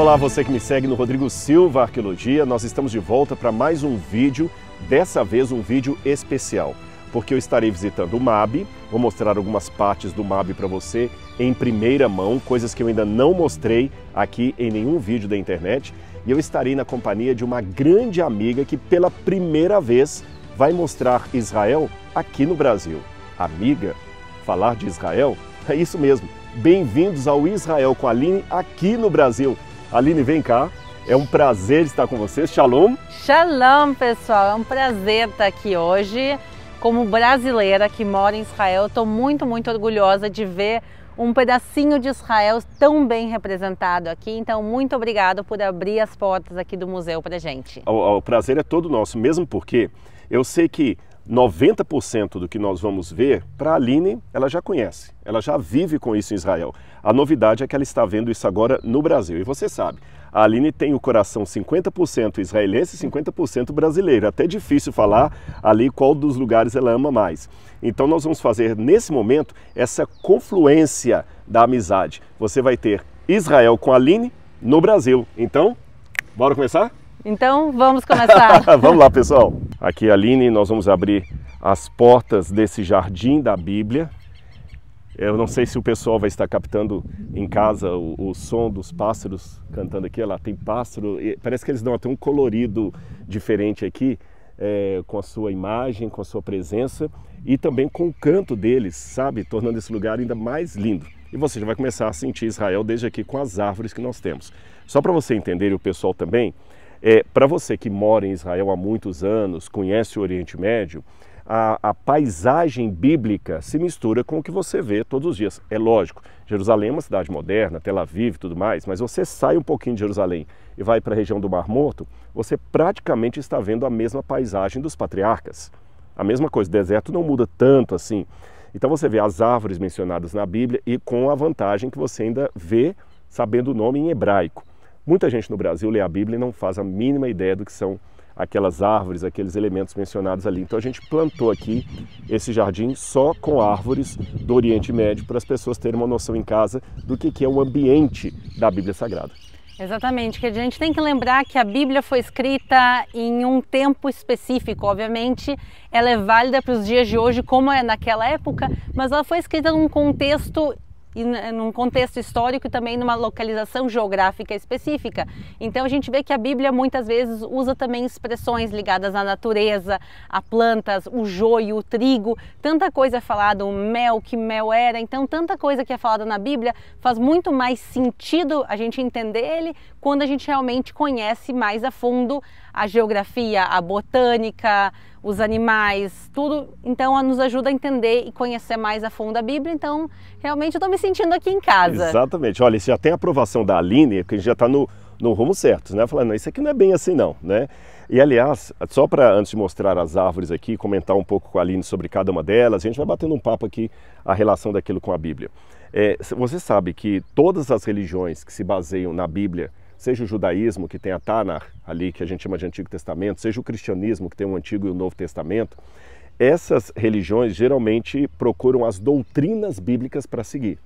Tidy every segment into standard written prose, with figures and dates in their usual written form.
Olá, você que me segue no Rodrigo Silva Arqueologia. Nós estamos de volta para mais um vídeo, dessa vez um vídeo especial, porque eu estarei visitando o MAB, vou mostrar algumas partes do MAB para você em primeira mão, coisas que eu ainda não mostrei aqui em nenhum vídeo da internet, e eu estarei na companhia de uma grande amiga que pela primeira vez vai mostrar Israel aqui no Brasil. Amiga, falar de Israel? É isso mesmo. Bem-vindos ao Israel com a Aline aqui no Brasil. Aline, vem cá. É um prazer estar com você. Shalom. Shalom, pessoal. É um prazer estar aqui hoje. Como brasileira que mora em Israel, estou muito orgulhosa de ver um pedacinho de Israel tão bem representado aqui. Então, muito obrigada por abrir as portas aqui do museu para a gente. O prazer é todo nosso, mesmo porque eu sei que 90% do que nós vamos ver, para a Aline, ela já conhece, ela já vive com isso em Israel. A novidade é que ela está vendo isso agora no Brasil. E você sabe, a Aline tem o coração 50% israelense e 50% brasileiro. É até difícil falar ali qual dos lugares ela ama mais. Então nós vamos fazer, nesse momento, essa confluência da amizade. Você vai ter Israel com a Aline no Brasil. Então, bora começar? Então, vamos começar. Vamos lá, pessoal. Aqui, Aline, nós vamos abrir as portas desse jardim da Bíblia. Eu não sei se o pessoal vai estar captando em casa o som dos pássaros cantando aqui. Olha lá, tem pássaro. Parece que eles dão até um colorido diferente aqui, com a sua imagem, com a sua presença e também com o canto deles, sabe? Tornando esse lugar ainda mais lindo. E você já vai começar a sentir Israel desde aqui com as árvores que nós temos. Só para você entender, e o pessoal também, para você que mora em Israel há muitos anos, conhece o Oriente Médio, a paisagem bíblica se mistura com o que você vê todos os dias. É lógico, Jerusalém é uma cidade moderna, Tel Aviv e tudo mais, mas você sai um pouquinho de Jerusalém e vai para a região do Mar Morto, você praticamente está vendo a mesma paisagem dos patriarcas. A mesma coisa, o deserto não muda tanto assim. Então você vê as árvores mencionadas na Bíblia e com a vantagem que você ainda vê sabendo o nome em hebraico. Muita gente no Brasil lê a Bíblia e não faz a mínima ideia do que são aquelas árvores, aqueles elementos mencionados ali. Então a gente plantou aqui esse jardim só com árvores do Oriente Médio para as pessoas terem uma noção em casa do que é o ambiente da Bíblia Sagrada. Exatamente, que a gente tem que lembrar que a Bíblia foi escrita em um tempo específico. Obviamente, ela é válida para os dias de hoje como é naquela época, mas ela foi escrita num contexto histórico e também numa localização geográfica específica. Então a gente vê que a Bíblia muitas vezes usa também expressões ligadas à natureza, a plantas, o joio, o trigo, tanta coisa é falada, o mel, que mel era, então tanta coisa que é falada na Bíblia faz muito mais sentido a gente entender ele quando a gente realmente conhece mais a fundo a geografia, a botânica, os animais, tudo. Então nos ajuda a entender e conhecer mais a fundo a Bíblia. Então realmente eu estou me sentindo aqui em casa. Exatamente. Olha, isso já tem a aprovação da Aline, que a gente já está no rumo certo, né? Falando, não, isso aqui não é bem assim não, né? E aliás, só para antes de mostrar as árvores aqui, comentar um pouco com a Aline sobre cada uma delas, a gente vai batendo um papo aqui a relação daquilo com a Bíblia. Você sabe que todas as religiões que se baseiam na Bíblia, seja o judaísmo, que tem a Tanakh ali, que a gente chama de Antigo Testamento, seja o cristianismo, que tem o Antigo e o Novo Testamento, essas religiões geralmente procuram as doutrinas bíblicas para seguir.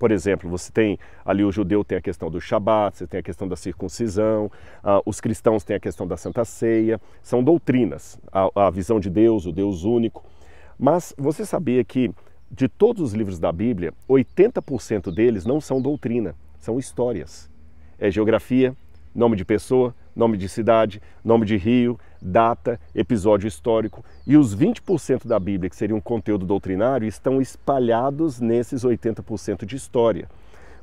Por exemplo, você tem ali o judeu tem a questão do Shabat, você tem a questão da circuncisão, os cristãos têm a questão da Santa Ceia, são doutrinas, a visão de Deus, o Deus único. Mas você sabia que de todos os livros da Bíblia, 80% deles não são doutrina, são histórias. É geografia, nome de pessoa, nome de cidade, nome de rio, data, episódio histórico. E os 20% da Bíblia, que seria um conteúdo doutrinário, estão espalhados nesses 80% de história.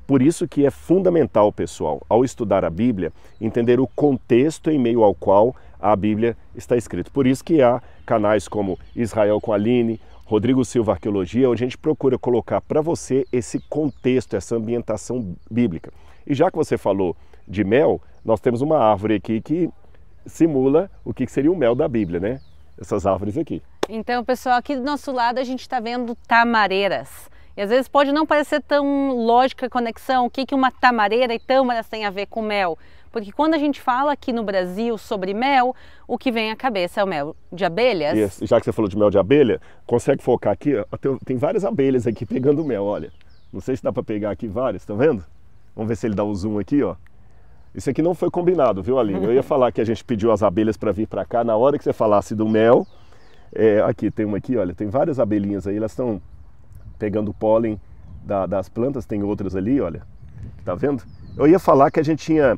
Por isso que é fundamental, pessoal, ao estudar a Bíblia, entender o contexto em meio ao qual a Bíblia está escrita. Por isso que há canais como Israel com a Aline, Rodrigo Silva Arqueologia, onde a gente procura colocar para você esse contexto, essa ambientação bíblica. E já que você falou de mel, nós temos uma árvore aqui que simula o que seria o mel da Bíblia, né? Essas árvores aqui. Então, pessoal, aqui do nosso lado a gente está vendo tamareiras. E às vezes pode não parecer tão lógica a conexão, o que uma tamareira e tâmaras tem a ver com mel. Porque quando a gente fala aqui no Brasil sobre mel, o que vem à cabeça é o mel de abelhas. Isso. Já que você falou de mel de abelha, consegue focar aqui? Tem várias abelhas aqui pegando mel, olha. Não sei se dá para pegar aqui várias, tá vendo? Vamos ver se ele dá o zoom aqui, ó. Isso aqui não foi combinado, viu, Aline? Eu ia falar que a gente pediu as abelhas para vir para cá na hora que você falasse do mel. Aqui, tem uma aqui, olha, tem várias abelhinhas aí, elas estão pegando o pólen das plantas, tem outras ali, olha, tá vendo? Eu ia falar que a gente tinha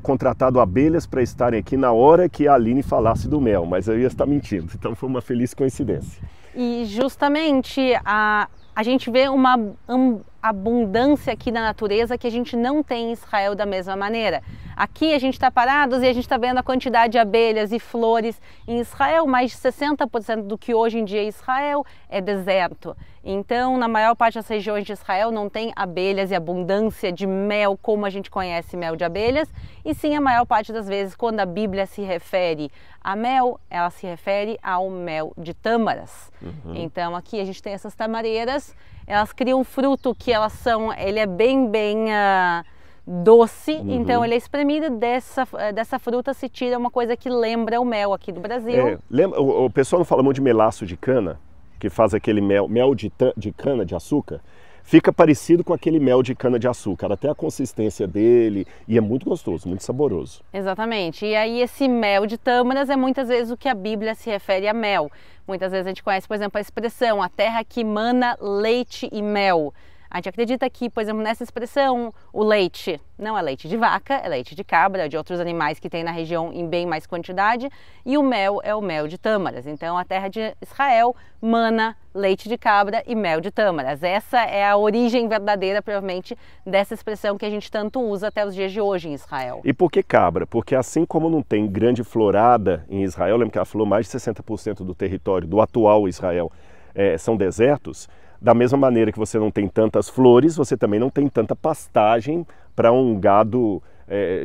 contratado abelhas para estarem aqui na hora que a Aline falasse do mel, mas eu ia estar mentindo, então foi uma feliz coincidência. E justamente a gente vê uma abundância aqui na natureza que a gente não tem em Israel da mesma maneira. Aqui a gente está parados e a gente está vendo a quantidade de abelhas e flores. Em Israel, mais de 60% do que hoje em dia em Israel é deserto. Então, na maior parte das regiões de Israel não tem abelhas e abundância de mel como a gente conhece mel de abelhas. E sim, a maior parte das vezes, quando a Bíblia se refere a mel, ela se refere ao mel de tâmaras. Então, aqui a gente tem essas tamareiras. Elas criam um fruto que ele é bem doce, então ele é espremido, dessa fruta se tira uma coisa que lembra o mel aqui do Brasil. O pessoal não fala muito de melaço de cana, que faz aquele mel de cana de açúcar, fica parecido com aquele mel de cana de açúcar, até a consistência dele, e é muito gostoso, muito saboroso. Exatamente, e aí esse mel de tâmaras é muitas vezes o que a Bíblia se refere a mel. Muitas vezes a gente conhece, por exemplo, a expressão, a terra que mana leite e mel. A gente acredita que, por exemplo, nessa expressão, o leite não é leite de vaca, é leite de cabra, de outros animais que tem na região em bem mais quantidade, e o mel é o mel de tâmaras. Então, a terra de Israel mana leite de cabra e mel de tâmaras. Essa é a origem verdadeira, provavelmente, dessa expressão que a gente tanto usa até os dias de hoje em Israel. E por que cabra? Porque assim como não tem grande florada em Israel, lembra que ela falou mais de 60% do território do atual Israel são desertos, da mesma maneira que você não tem tantas flores, você também não tem tanta pastagem para um gado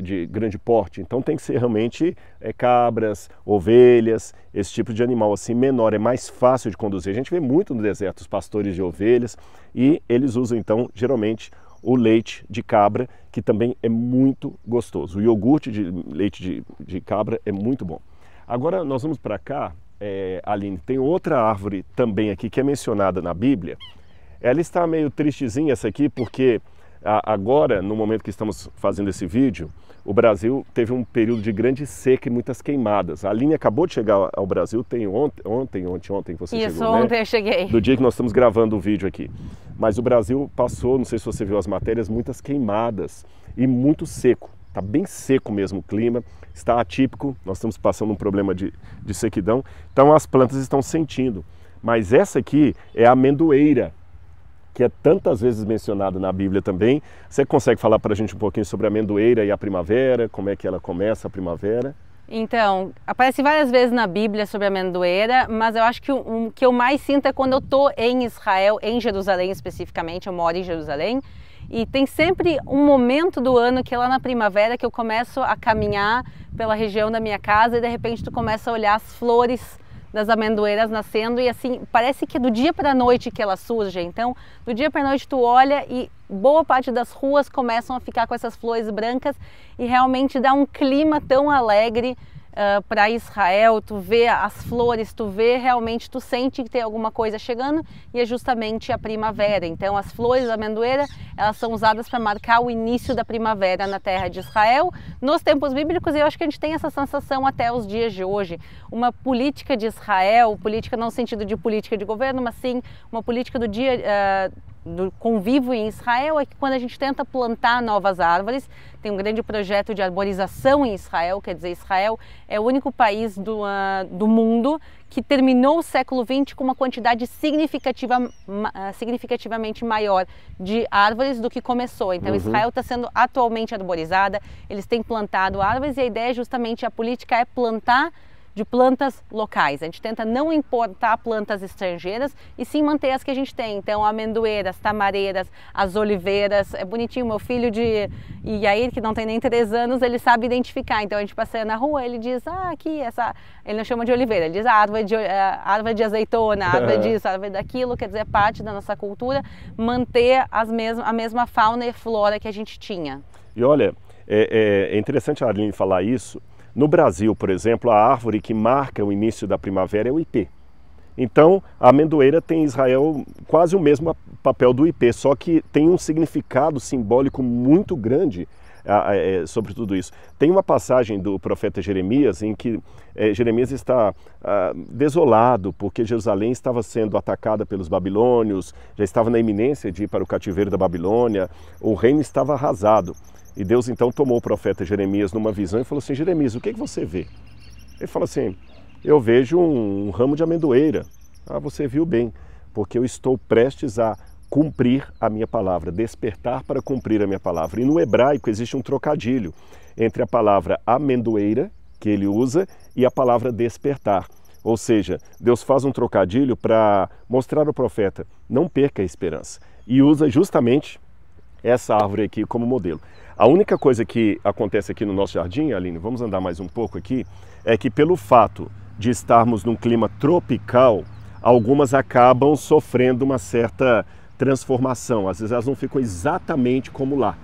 de grande porte. Então tem que ser realmente cabras, ovelhas, esse tipo de animal assim menor, é mais fácil de conduzir. A gente vê muito no deserto os pastores de ovelhas e eles usam então geralmente o leite de cabra, que também é muito gostoso. O iogurte de leite de cabra é muito bom. Agora nós vamos para cá. Aline, tem outra árvore também aqui que é mencionada na Bíblia. Ela está meio tristezinha essa aqui porque agora, no momento que estamos fazendo esse vídeo, o Brasil teve um período de grande seca e muitas queimadas. A Aline acabou de chegar ao Brasil, tem ontem você chegou, Isso, ontem eu cheguei. Do dia que nós estamos gravando o vídeo aqui. Mas o Brasil passou, não sei se você viu as matérias, muitas queimadas e muito seco. Está bem seco mesmo o clima, está atípico, nós estamos passando um problema de sequidão, então as plantas estão sentindo. Mas essa aqui é a amendoeira, que é tantas vezes mencionada na Bíblia também. Você consegue falar para a gente um pouquinho sobre a amendoeira e a primavera, como é que ela começa a primavera? Então, aparece várias vezes na Bíblia sobre a amendoeira, mas eu acho que o que eu mais sinto é quando eu estou em Israel, em Jerusalém especificamente, eu moro em Jerusalém, e tem sempre um momento do ano que é lá na primavera que eu começo a caminhar pela região da minha casa e de repente tu começa a olhar as flores das amendoeiras nascendo e assim, parece que é do dia para a noite que ela surge. Então, do dia para a noite tu olha e boa parte das ruas começam a ficar com essas flores brancas e realmente dá um clima tão alegre para Israel. Tu vê as flores, tu vê realmente, tu sente que tem alguma coisa chegando e é justamente a primavera. Então as flores da amendoeira, elas são usadas para marcar o início da primavera na terra de Israel. Nos tempos bíblicos, eu acho que a gente tem essa sensação até os dias de hoje. Uma política de Israel, política não no sentido de política de governo, mas sim uma política do convívio em Israel é que quando a gente tenta plantar novas árvores, tem um grande projeto de arborização em Israel, quer dizer, Israel é o único país do mundo que terminou o século XX com uma quantidade significativamente maior de árvores do que começou. Então Israel está sendo atualmente arborizada, eles têm plantado árvores e a ideia justamente, a política é plantar de plantas locais. A gente tenta não importar plantas estrangeiras e sim manter as que a gente tem. Então, amendoeiras, tamareiras, as oliveiras. É bonitinho, meu filho e aí que não tem nem 3 anos, ele sabe identificar. Então, a gente passeia na rua, ele diz, aqui, ele não chama de oliveira, ele diz árvore de azeitona, árvore disso, árvore daquilo, quer dizer, parte da nossa cultura, manter a mesma fauna e flora que a gente tinha. E olha, é interessante a Aline falar isso. No Brasil, por exemplo, a árvore que marca o início da primavera é o ipê. Então, a amendoeira tem em Israel quase o mesmo papel do ipê, só que tem um significado simbólico muito grande sobre tudo isso. Tem uma passagem do profeta Jeremias em que Jeremias está desolado porque Jerusalém estava sendo atacada pelos babilônios, já estava na iminência de ir para o cativeiro da Babilônia, o reino estava arrasado. E Deus então tomou o profeta Jeremias numa visão e falou assim: Jeremias, o que você vê? Ele falou assim: eu vejo um ramo de amendoeira. Ah, você viu bem, porque eu estou prestes a cumprir a minha palavra, despertar para cumprir a minha palavra. E no hebraico existe um trocadilho entre a palavra amendoeira, que ele usa, e a palavra despertar. Ou seja, Deus faz um trocadilho para mostrar ao profeta: não perca a esperança. E usa justamente essa árvore aqui como modelo. A única coisa que acontece aqui no nosso jardim, Aline, vamos andar mais um pouco aqui, é que pelo fato de estarmos num clima tropical, algumas acabam sofrendo uma certa transformação. Às vezes elas não ficam exatamente como lá.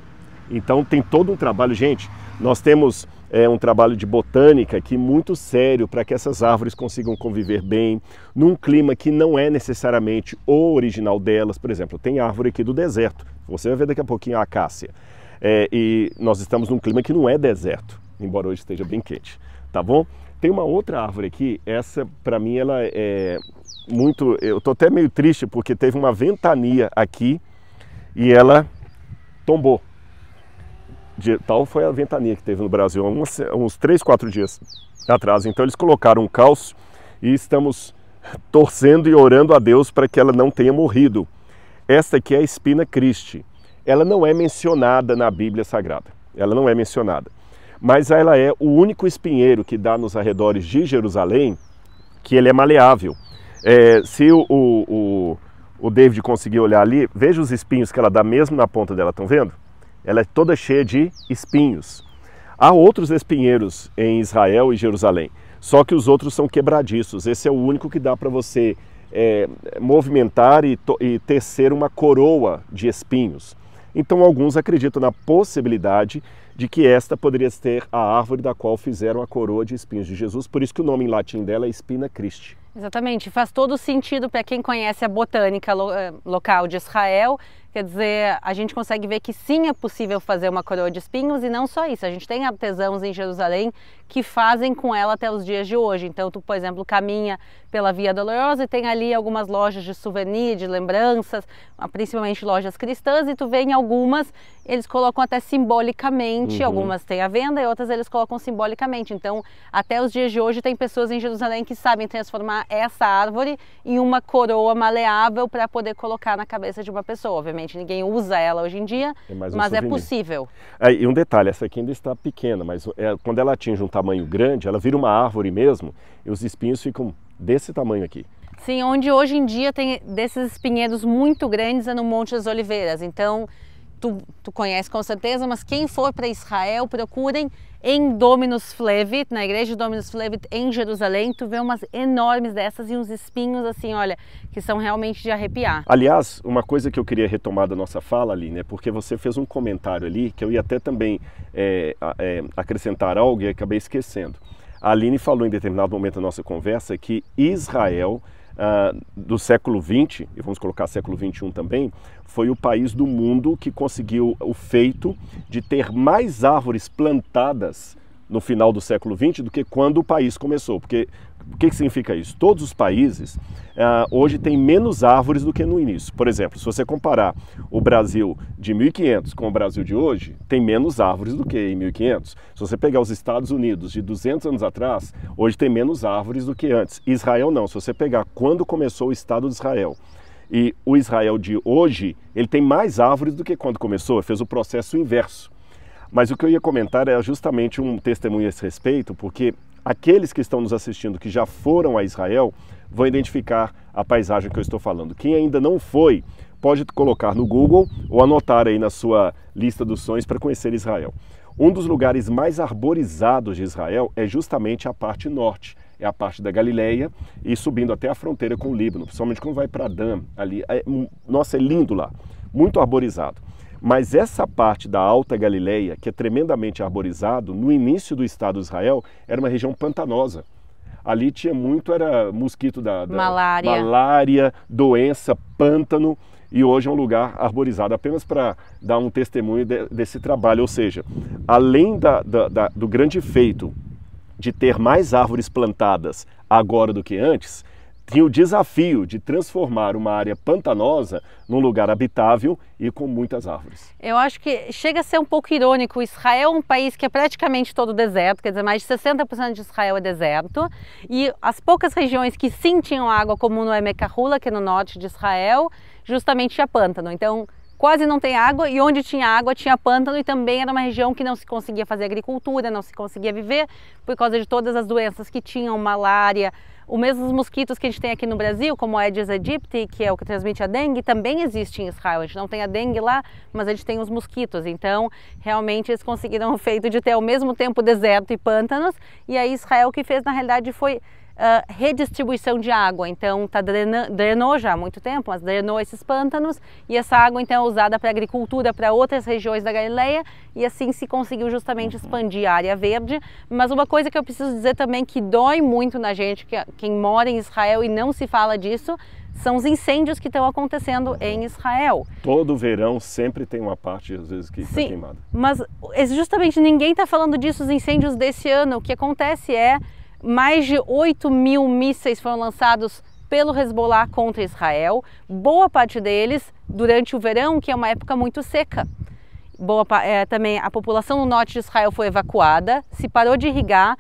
Então tem todo um trabalho, gente, nós temos um trabalho de botânica aqui muito sério para que essas árvores consigam conviver bem, num clima que não é necessariamente o original delas. Por exemplo, tem árvore aqui do deserto, você vai ver daqui a pouquinho a acácia. E nós estamos num clima que não é deserto, embora hoje esteja bem quente, tá bom? Tem uma outra árvore aqui, essa para mim ela é muito... Eu estou até meio triste porque teve uma ventania aqui e ela tombou. Tal foi a ventania que teve no Brasil há uns 3, 4 dias atrás. Então eles colocaram um calço e estamos torcendo e orando a Deus para que ela não tenha morrido. Esta aqui é a Spina Christi. Ela não é mencionada na Bíblia Sagrada. Ela não é mencionada. Mas ela é o único espinheiro que dá nos arredores de Jerusalém que ele é maleável. Se o David conseguir olhar ali, veja os espinhos que ela dá mesmo na ponta dela, estão vendo? Ela é toda cheia de espinhos. Há outros espinheiros em Israel e Jerusalém, só que os outros são quebradiços. Esse é o único que dá para você movimentar e tecer uma coroa de espinhos. Então alguns acreditam na possibilidade de que esta poderia ser a árvore da qual fizeram a coroa de espinhos de Jesus, por isso que o nome em latim dela é Spina Christi. Exatamente, faz todo sentido para quem conhece a botânica local de Israel. Quer dizer, a gente consegue ver que sim, é possível fazer uma coroa de espinhos, e não só isso, a gente tem artesãos em Jerusalém que fazem com ela até os dias de hoje. Então tu, por exemplo, caminha pela Via Dolorosa e tem ali algumas lojas de souvenir, de lembranças, principalmente lojas cristãs, e tu vê em algumas, eles colocam até simbolicamente, algumas têm à venda e outras eles colocam simbolicamente. Então até os dias de hoje tem pessoas em Jerusalém que sabem transformar essa árvore em uma coroa maleável para poder colocar na cabeça de uma pessoa. Obviamente ninguém usa ela hoje em dia, mas é possível. E um detalhe, essa aqui ainda está pequena, mas quando ela atinge um tamanho grande, ela vira uma árvore mesmo, e os espinhos ficam desse tamanho aqui. Sim, onde hoje em dia tem desses espinheiros muito grandes é no Monte das Oliveiras. Então tu conhece com certeza, mas quem for para Israel, procurem em Dominus Flevit, na igreja de Dominus Flevit em Jerusalém, tu vê umas enormes dessas e uns espinhos assim, olha, que são realmente de arrepiar. Aliás, uma coisa que eu queria retomar da nossa fala, Aline, é porque você fez um comentário ali, que eu ia até também acrescentar algo e acabei esquecendo. A Aline falou em determinado momento da nossa conversa que Israel, do século XX, e vamos colocar século XXI também, foi o país do mundo que conseguiu o feito de ter mais árvores plantadas no final do século XX do que quando o país começou. Porque o que significa isso? Todos os países hoje têm menos árvores do que no início. Por exemplo, se você comparar o Brasil de 1500 com o Brasil de hoje, tem menos árvores do que em 1500. Se você pegar os Estados Unidos de 200 anos atrás, hoje tem menos árvores do que antes. Israel não. Se você pegar quando começou o Estado de Israel e o Israel de hoje, ele tem mais árvores do que quando começou, fez o processo inverso. Mas o que eu ia comentar é justamente um testemunho a esse respeito, porque aqueles que estão nos assistindo que já foram a Israel vão identificar a paisagem que eu estou falando. Quem ainda não foi, pode colocar no Google ou anotar aí na sua lista dos sonhos para conhecer Israel. Um dos lugares mais arborizados de Israel é justamente a parte norte, é a parte da Galileia e subindo até a fronteira com o Líbano, principalmente quando vai para Dan, ali. Nossa, é lindo lá, muito arborizado. Mas essa parte da Alta Galileia, que é tremendamente arborizado, no início do Estado de Israel, era uma região pantanosa. Ali tinha muito, era mosquito da malária, doença, pântano. e hoje é um lugar arborizado, apenas para dar um testemunho desse trabalho. Ou seja, além do grande feito de ter mais árvores plantadas agora do que antes, tinha o desafio de transformar uma área pantanosa num lugar habitável e com muitas árvores. Eu acho que chega a ser um pouco irônico. Israel é um país que é praticamente todo deserto, quer dizer, mais de 60% de Israel é deserto, e as poucas regiões que sim tinham água, como no Emek Ha'ula, que é no norte de Israel, justamente tinha pântano. Então, quase não tem água, e onde tinha água tinha pântano, e também era uma região que não se conseguia fazer agricultura, não se conseguia viver por causa de todas as doenças que tinham, malária. Os mesmos mosquitos que a gente tem aqui no Brasil, como o Aedes aegypti, que é o que transmite a dengue, também existe em Israel. A gente não tem a dengue lá, mas a gente tem os mosquitos. Então, realmente, eles conseguiram o feito de ter ao mesmo tempo deserto e pântanos. E aí Israel o que fez, na realidade, foi redistribuição de água. Então, drenou já há muito tempo, mas drenou esses pântanos, e essa água então é usada para agricultura, para outras regiões da Galileia, e assim se conseguiu justamente expandir a área verde. Mas uma coisa que eu preciso dizer também que dói muito na gente, quem mora em Israel e não se fala disso, são os incêndios que estão acontecendo em Israel. Todo verão sempre tem uma parte, às vezes, que está queimada. Mas justamente ninguém está falando disso, os incêndios desse ano. O que acontece é mais de 8.000 mísseis foram lançados pelo Hezbollah contra Israel, boa parte deles durante o verão, que é uma época muito seca. Também a população no norte de Israel foi evacuada, se parou de irrigar,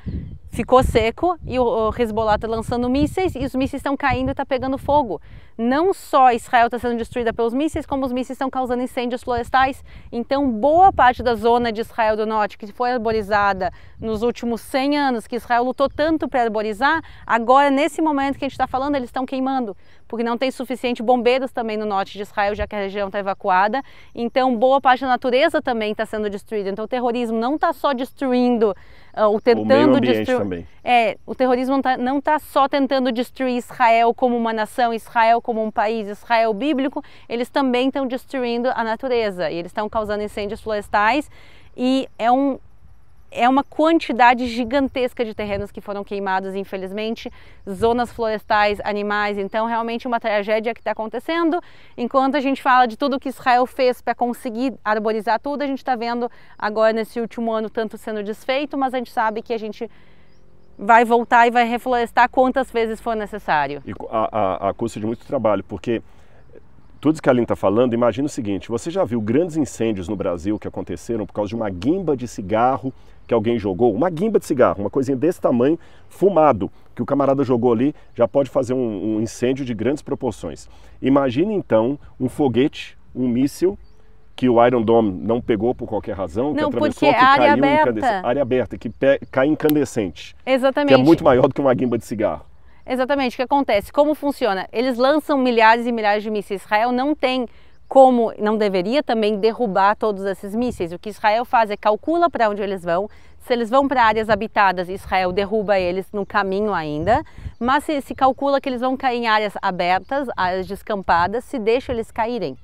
ficou seco, e o Hezbollah está lançando mísseis, e os mísseis estão caindo e está pegando fogo. Não só Israel está sendo destruída pelos mísseis, como os mísseis estão causando incêndios florestais. Então, boa parte da zona de Israel do Norte, que foi arborizada nos últimos 100 anos, que Israel lutou tanto para arborizar, agora, nesse momento que a gente está falando, eles estão queimando, porque não tem suficiente bombeiros também no norte de Israel, já que a região está evacuada. Então, boa parte da natureza também está sendo destruída. Então, o terrorismo não está só destruindo, o meio ambiente também. O terrorismo não está só tentando destruir Israel como uma nação, Israel como um país, Israel bíblico, eles também estão destruindo a natureza, e eles estão causando incêndios florestais, e é uma quantidade gigantesca de terrenos que foram queimados, infelizmente, zonas florestais, animais. Então, realmente uma tragédia que está acontecendo. Enquanto a gente fala de tudo que Israel fez para conseguir arborizar tudo, a gente está vendo agora nesse último ano tanto sendo desfeito, mas a gente sabe que a gente vai voltar e vai reflorestar quantas vezes for necessário. E a custo de muito trabalho, porque tudo isso que a Aline está falando, imagina o seguinte: você já viu grandes incêndios no Brasil que aconteceram por causa de uma guimba de cigarro que alguém jogou? Uma guimba de cigarro, uma coisinha desse tamanho, fumado, que o camarada jogou ali, já pode fazer um incêndio de grandes proporções. Imagine então um foguete, um míssil, que o Iron Dome não pegou por qualquer razão, que atravessou, que caiu incandescente. Área aberta, que cai incandescente. Exatamente. Que é muito maior do que uma guimba de cigarro. Exatamente. O que acontece? Como funciona? Eles lançam milhares e milhares de mísseis. Israel não tem como, não deveria também derrubar todos esses mísseis. O que Israel faz é calcula para onde eles vão. Se eles vão para áreas habitadas, Israel derruba eles no caminho ainda. Mas se calcula que eles vão cair em áreas abertas, áreas descampadas, se deixa eles caírem.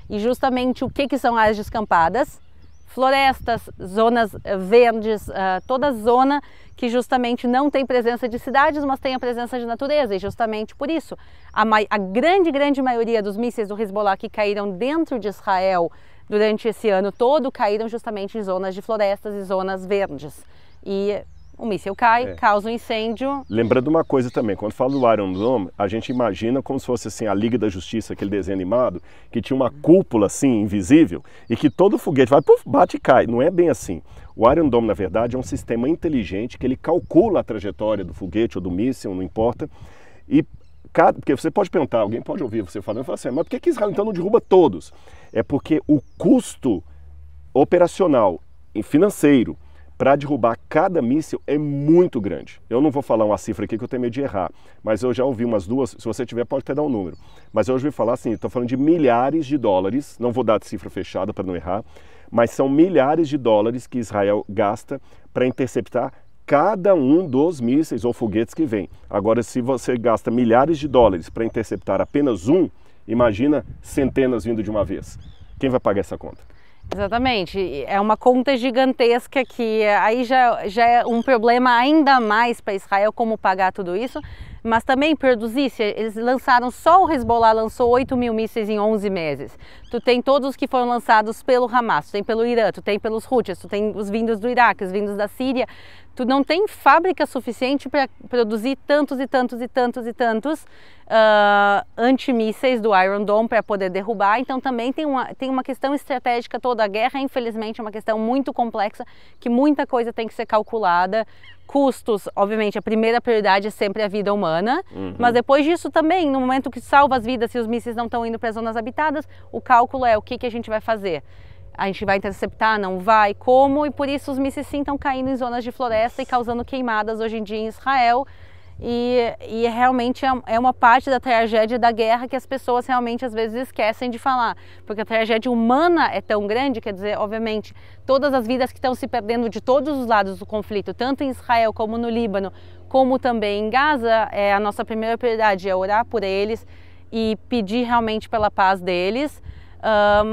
E justamente o que são áreas descampadas? Florestas, zonas verdes, toda zona que justamente não tem presença de cidades, mas tem a presença de natureza. E justamente por isso, a grande maioria dos mísseis do Hezbollah que caíram dentro de Israel durante esse ano todo, caíram justamente em zonas de florestas e zonas verdes. E o míssil cai, causa um incêndio. Lembrando uma coisa também, quando fala do Iron Dome, a gente imagina como se fosse assim a Liga da Justiça, aquele desenho animado, que tinha uma cúpula assim, invisível, e que todo foguete vai, puf, bate e cai. Não é bem assim. O Iron Dome, na verdade, é um sistema inteligente que ele calcula a trajetória do foguete ou do míssil, não importa, e porque você pode perguntar, alguém pode ouvir você falando e falar assim, mas por que Israel então não derruba todos? É porque o custo operacional e financeiro para derrubar cada míssil é muito grande. Eu não vou falar uma cifra aqui que eu tenho medo de errar, mas eu já ouvi umas duas, se você tiver pode até dar um número. Mas eu ouvi falar assim, estou falando de milhares de dólares, não vou dar de cifra fechada para não errar, mas são milhares de dólares que Israel gasta para interceptar cada um dos mísseis ou foguetes que vem. Agora, se você gasta milhares de dólares para interceptar apenas um, imagina centenas vindo de uma vez. Quem vai pagar essa conta? Exatamente, é uma conta gigantesca que aí já é um problema ainda mais para Israel como pagar tudo isso, mas também produzir, eles lançaram, só o Hezbollah lançou 8.000 mísseis em 11 meses. Tu tem todos os que foram lançados pelo Hamas, tu tem pelo Irã, tu tem pelos Houthis, tu tem os vindos do Iraque, os vindos da Síria. Tu não tem fábrica suficiente para produzir tantos e tantos e tantos e tantos antimísseis do Iron Dome para poder derrubar. Então também tem uma questão estratégica toda. A guerra, infelizmente, é uma questão muito complexa, que muita coisa tem que ser calculada. Custos, obviamente, a primeira prioridade é sempre a vida humana, mas depois disso também, no momento que salva as vidas, se os mísseis não estão indo para as zonas habitadas, o cálculo é o que a gente vai fazer. A gente vai interceptar, não vai, como? E por isso os mísseis sim estão caindo em zonas de floresta e causando queimadas hoje em dia em Israel. E realmente é uma parte da tragédia da guerra que as pessoas realmente às vezes esquecem de falar. Porque a tragédia humana é tão grande, quer dizer, obviamente, todas as vidas que estão se perdendo de todos os lados do conflito, tanto em Israel como no Líbano, como também em Gaza, a nossa primeira prioridade é orar por eles e pedir realmente pela paz deles.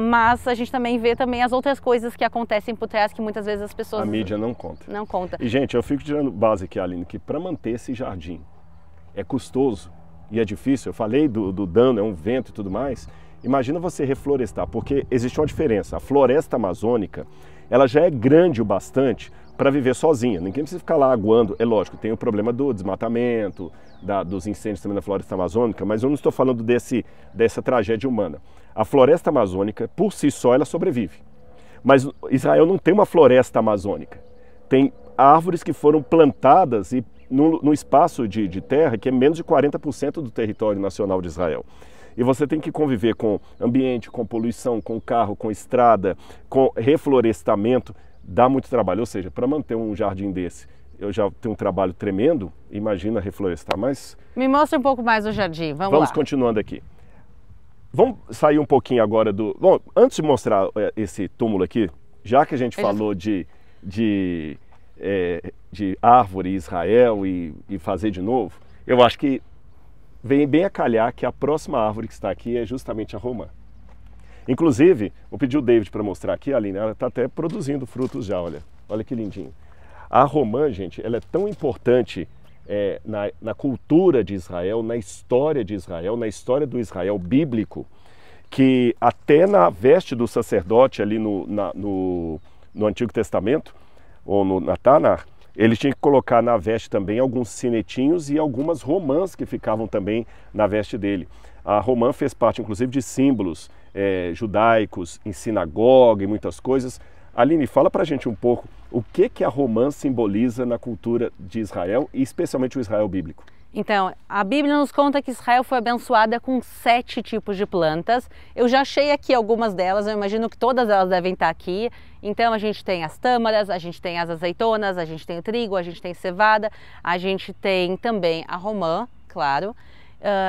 Mas a gente também vê também as outras coisas que acontecem por trás que muitas vezes as pessoas... A mídia não conta. Não conta. E, gente, eu fico tirando base aqui, Aline, que para manter esse jardim é custoso e é difícil. Eu falei do dano, é um vento e tudo mais. Imagina você reflorestar, porque existe uma diferença. A floresta amazônica, ela já é grande o bastante para viver sozinha. Ninguém precisa ficar lá aguando. É lógico, tem o problema do desmatamento, dos incêndios também na floresta amazônica, mas eu não estou falando dessa tragédia humana. A floresta amazônica, por si só, ela sobrevive. Mas Israel não tem uma floresta amazônica. Tem árvores que foram plantadas no espaço de terra que é menos de 40% do território nacional de Israel. E você tem que conviver com ambiente, com poluição, com carro, com estrada, com reflorestamento. Dá muito trabalho. Ou seja, para manter um jardim desse, eu já tenho um trabalho tremendo, imagina reflorestar. Mas me mostra um pouco mais o jardim, vamos lá. Continuando aqui. Vamos sair um pouquinho agora do... Bom, antes de mostrar esse túmulo aqui, já que a gente falou de árvore em Israel e fazer de novo, eu acho que vem bem a calhar que a próxima árvore que está aqui é justamente a romã. Inclusive, vou pedir o David para mostrar aqui, Aline, ela está até produzindo frutos já, olha que lindinho. A romã, gente, ela é tão importante na cultura de Israel, na história de Israel, na história do Israel bíblico, que até na veste do sacerdote ali no Antigo Testamento, ou na Tanar, eles tinham que colocar na veste também alguns sinetinhos e algumas romãs que ficavam também na veste dele. A romã fez parte, inclusive, de símbolos judaicos, em sinagoga e muitas coisas. Aline, fala pra gente um pouco o que a romã simboliza na cultura de Israel e especialmente o Israel bíblico. Então, a Bíblia nos conta que Israel foi abençoada com 7 tipos de plantas. Eu já achei aqui algumas delas, eu imagino que todas elas devem estar aqui. Então, a gente tem as tâmaras, a gente tem as azeitonas, a gente tem o trigo, a gente tem cevada, a gente tem também a romã, claro.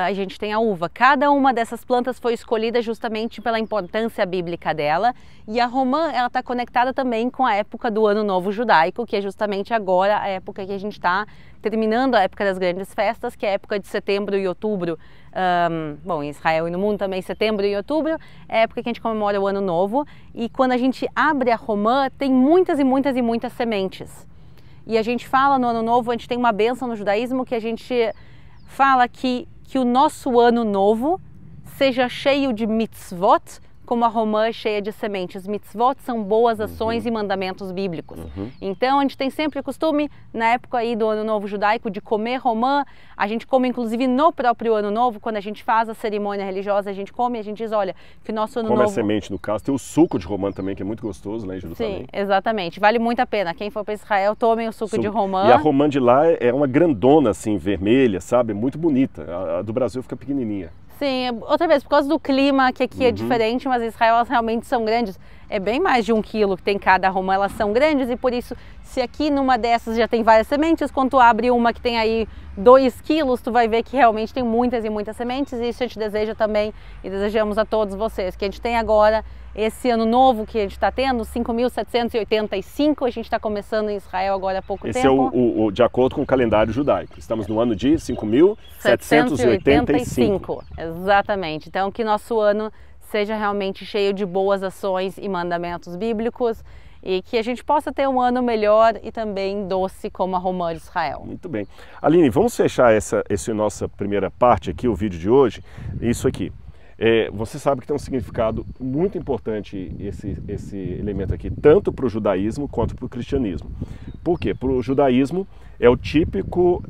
A gente tem a uva. Cada uma dessas plantas foi escolhida justamente pela importância bíblica dela. E a romã, ela está conectada também com a época do Ano Novo Judaico, que é justamente agora a época que a gente está terminando a época das grandes festas, que é a época de setembro e outubro. Bom, em Israel e no mundo também, setembro e outubro é a época que a gente comemora o Ano Novo. E quando a gente abre a romã, tem muitas e muitas e muitas sementes. E a gente fala no Ano Novo, a gente tem uma bênção no judaísmo que a gente fala que o nosso ano novo seja cheio de mitzvot, como a romã é cheia de sementes. Mitzvot são boas ações e mandamentos bíblicos. Então, a gente tem sempre o costume, na época aí do Ano Novo Judaico, de comer romã. A gente come, inclusive, no próprio Ano Novo, quando a gente faz a cerimônia religiosa, a gente come e a gente diz, olha, que o nosso Ano Novo... Come a semente, no caso. Tem o suco de romã também, que é muito gostoso, né, em Jerusalém. Sim, exatamente. Vale muito a pena. Quem for para Israel, tomem o suco de romã. E a romã de lá é uma grandona, assim, vermelha, sabe? Muito bonita. A do Brasil fica pequenininha. Sim, outra vez, por causa do clima, que aqui é diferente, mas em Israel elas realmente são grandes. É bem mais de 1 quilo que tem cada romã, elas são grandes e por isso, se aqui numa dessas já tem várias sementes, quando tu abre uma que tem aí 2 quilos, tu vai ver que realmente tem muitas e muitas sementes e isso a gente deseja também e desejamos a todos vocês, que a gente tem agora esse ano novo que a gente está tendo, 5.785, a gente está começando em Israel agora há pouco tempo. Esse é o de acordo com o calendário judaico. Estamos no ano de 5.785. Exatamente. Então, que nosso ano seja realmente cheio de boas ações e mandamentos bíblicos e que a gente possa ter um ano melhor e também doce como a Romã de Israel. Muito bem. Aline, vamos fechar essa nossa primeira parte aqui, o vídeo de hoje, isso aqui. Você sabe que tem um significado muito importante esse elemento aqui, tanto para o judaísmo quanto para o cristianismo. Por quê? Para o judaísmo é o típico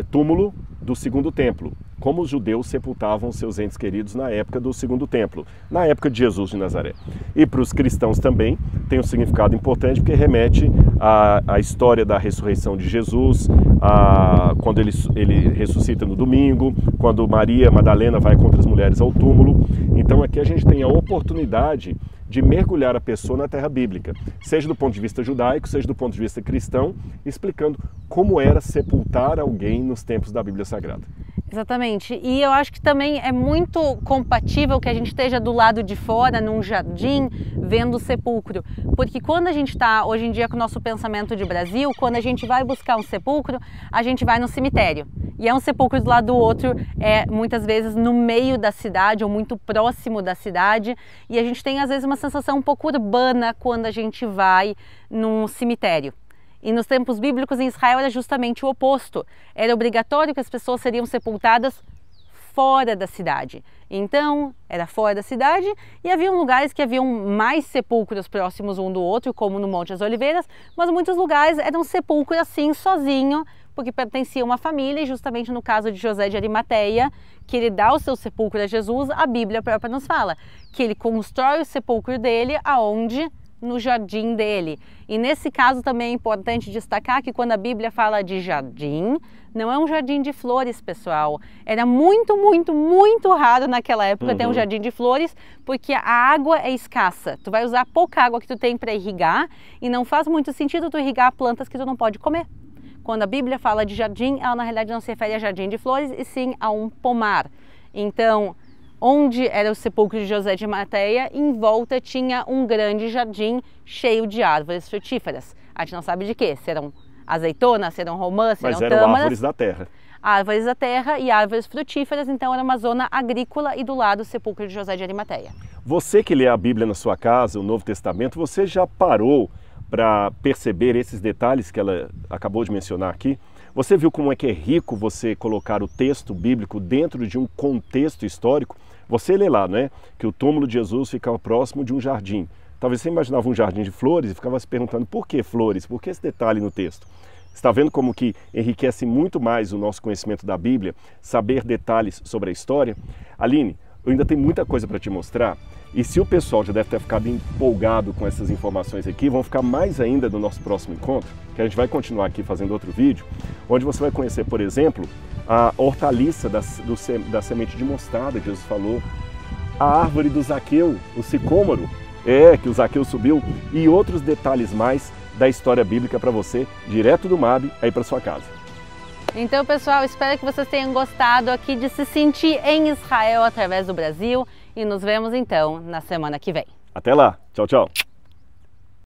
túmulo do segundo templo, como os judeus sepultavam seus entes queridos na época do segundo templo, na época de Jesus de Nazaré. E para os cristãos também tem um significado importante, porque remete à história da ressurreição de Jesus, quando ele ressuscita no domingo, quando Maria Madalena vai com outras mulheres ao túmulo. Então aqui a gente tem a oportunidade de mergulhar a pessoa na terra bíblica, seja do ponto de vista judaico, seja do ponto de vista cristão, explicando como era sepultar alguém nos tempos da Bíblia Sagrada. Exatamente, e eu acho que também é muito compatível que a gente esteja do lado de fora, num jardim, vendo o sepulcro, porque quando a gente está, hoje em dia, com o nosso pensamento de Brasil, quando a gente vai buscar um sepulcro, a gente vai no cemitério, e é um sepulcro do lado do outro, muitas vezes no meio da cidade, ou muito próximo da cidade, e a gente tem às vezes uma sensação um pouco urbana quando a gente vai num cemitério. E nos tempos bíblicos em Israel era justamente o oposto. Era obrigatório que as pessoas seriam sepultadas fora da cidade. Então, era fora da cidade e havia lugares que haviam mais sepulcros próximos um do outro, como no Monte das Oliveiras, mas muitos lugares eram sepulcros assim, sozinho, porque pertencia a uma família, e justamente no caso de José de Arimateia, que ele dá o seu sepulcro a Jesus, a Bíblia própria nos fala que ele constrói o sepulcro dele aonde? No jardim dele. E nesse caso também é importante destacar que quando a Bíblia fala de jardim, não é um jardim de flores, pessoal. Era muito, muito, muito raro naquela época ter um jardim de flores, porque a água é escassa. Tu vai usar pouca água que tu tem para irrigar e não faz muito sentido tu irrigar plantas que tu não pode comer. Quando a Bíblia fala de jardim, ela na realidade não se refere a jardim de flores, e sim a um pomar. Então, onde era o sepulcro de José de Arimateia, em volta tinha um grande jardim cheio de árvores frutíferas. A gente não sabe de quê, serão azeitonas, serão romãs, serão tâmaras. Mas eram árvores da terra. Árvores da terra e árvores frutíferas, então era uma zona agrícola e do lado o sepulcro de José de Arimateia. Você que lê a Bíblia na sua casa, o Novo Testamento, você já parou para perceber esses detalhes que ela acabou de mencionar aqui? Você viu como é que é rico você colocar o texto bíblico dentro de um contexto histórico? Você lê lá, não é? Que o túmulo de Jesus ficava próximo de um jardim. Talvez você imaginava um jardim de flores e ficava se perguntando por que flores? Por que esse detalhe no texto? Está vendo como que enriquece muito mais o nosso conhecimento da Bíblia, saber detalhes sobre a história? Aline, eu ainda tenho muita coisa para te mostrar, e se o pessoal já deve ter ficado empolgado com essas informações aqui, vão ficar mais ainda no nosso próximo encontro, que a gente vai continuar aqui fazendo outro vídeo, onde você vai conhecer, por exemplo, a hortaliça da semente de mostarda que Jesus falou, a árvore do Zaqueu, o sicômoro, que o Zaqueu subiu, e outros detalhes mais da história bíblica para você, direto do MAB, aí para sua casa. Então, pessoal, espero que vocês tenham gostado aqui de se sentir em Israel através do Brasil, e nos vemos então na semana que vem. Até lá, tchau, tchau.